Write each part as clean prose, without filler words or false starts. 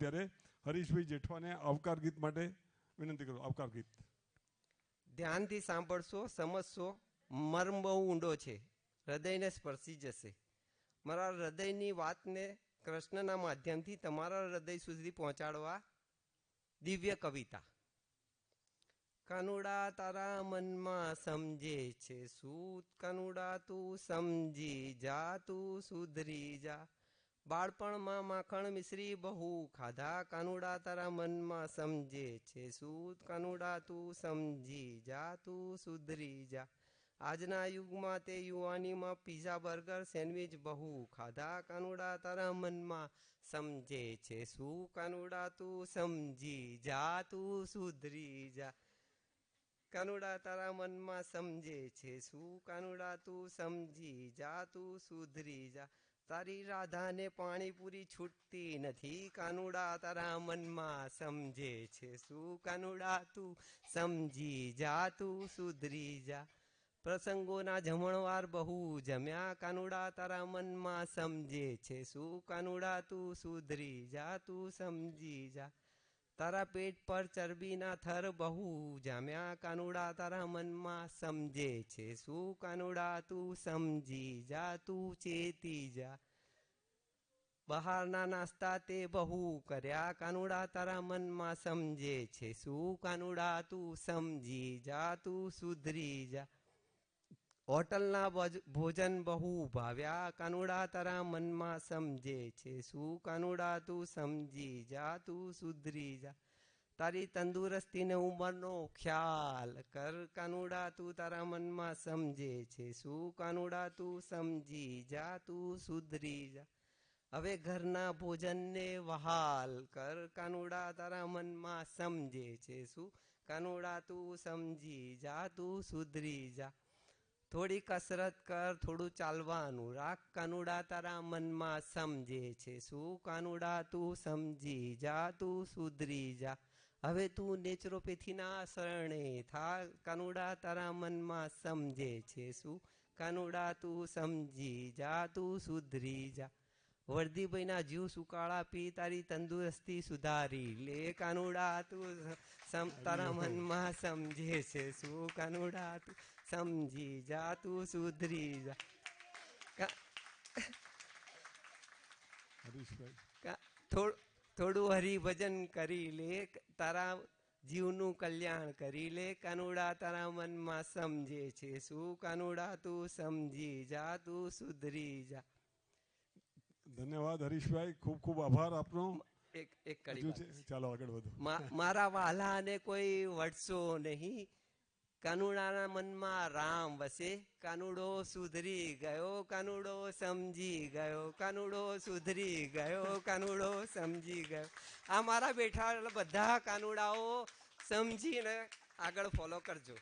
ત્યારે હરીશભાઈ જેઠવાને આવકાર ગીત માટે વિનંતી કરું. આવકાર ગીત ધ્યાનથી સાંભળશો, સમજશો. મર્મ બહુ ઊંડો છે, હૃદયને સ્પર્શી જશે. મારા હૃદયની વાતને કૃષ્ણના માધ્યમથી તમારા હૃદય સુધી પહોંચાડવા દિવ્ય કવિતા. કાનુડા તારા મનમાં સમજે છે સૂત, કાનુડા તું સમજી જા, તું સુધરી જા. બાળપણમાં માખણ મિશ્રી બહુ ખાધા, કાનુડા તારા મનમાં સમજે છે સૂત, કાનુડા તું સમજી જા, તું સુધરી જા. આજના યુગમાં તે યુવાનીમાં પીઝા બર્ગર સેન્ડવિચ બહુ ખાધા, કાનુડા તારા મનમાં સમજે છે શું, કાનુડા તું સમજી જા, તું સુધરી જા. કાનુડા તારા મનમાં સમજે છે શું, કાનુડા તું સમજી જા, તું સુધરી જા. તારી રાધાને પાણીપુરી છૂટતી નથી, કાનુડા તારા મનમાં સમજે છે શું, કાનુડા તું સમજી જા, તું સુધરી જા. પ્રસંગોના જમણવાર બહુ જમ્યા, કાનુડા તારા મનમાં સમજે છે શું, કાનુડા તું સુધરી જા, તું સમજી જા. તારા પેટ પર ચરબીના થર બહુ જામ્યા, કાનુડા તારા મનમાં સમજે છે શું, કાનુડા તું સમજી જા, તું ચેતી જા. બહારના નાસ્તા તે બહુ કર્યા, કાનુડા તારા મનમાં સમજે છે શું, કાનુડા તું સમજી જા, તું સુધરી જા. હોટલના ભોજન બહુ ભાવ્યા, કાનુડા તારા મનમાં સમજે છે શું, કાનુડા તું સમજી જા, તું સુધરી જા. તારી તંદુરસ્તીને ઉંમરનો ખ્યાલ કર, કાનુડા તું તારા મનમાં સમજે છે શું, કાનુડા તું સમજી જા, તું સુધરી જા. હવે ઘરના ભોજનને વહાલ કર, કાનુડા તારા મનમાં સમજે છે શું, કાનુડા તું સમજી જા, તું સુધરી જા. થોડી કસરત કર, થોડું ચાલવાનું રાખ, કાનુડા તારા મનમાં સમજે છે શું, કાનુડા તું સમજી જા, તું સુધરી જા. હવે તું નેચરોપેથીના શરણે થા, કાનુડા તારા મનમાં સમજે છે શું, કાનુડા તું સમજી જા, તું સુધરી જા. વર્ધીભાઈના જીવ સુકાળા પી તારી તંદુરસ્તી સુધારી લે, કાનુડા તું તારા મનમાં સમજે છે શું, કાનુડા તું સમજી જા, તું સુધરી જા. થોડું હરિભજન કરી લે, તારા જીવનું કલ્યાણ કરી લે, કાનુડા તારા મનમાં સમજે છે શું, કાનુડા તું સમજી જા, તું સુધરી જા. ધન્યવાદ હરીશભાઈ, ખૂબ ખૂબ આભાર આપનો. એક કડી ચાલો આગળ વધો. મારા વાલાને કોઈ વટશો નહીં, કાનુડાના મનમાં રામ વસે. કાનુડો સુધરી ગયો, કાનુડો સમજી ગયો, કાનુડો સુધરી ગયો, કાનુડો સમજી ગયો. આ મારા બેઠા બધા કાનુડાઓ સમજીને આગળ ફોલો કરજો.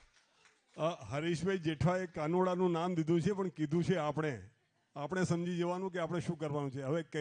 હરીશભાઈ જેઠવાએ કાનુડાનું નામ દીધું છે, પણ કીધું છે આપણે સમજી જવાનું કે આપણે શું કરવાનું છે. હવે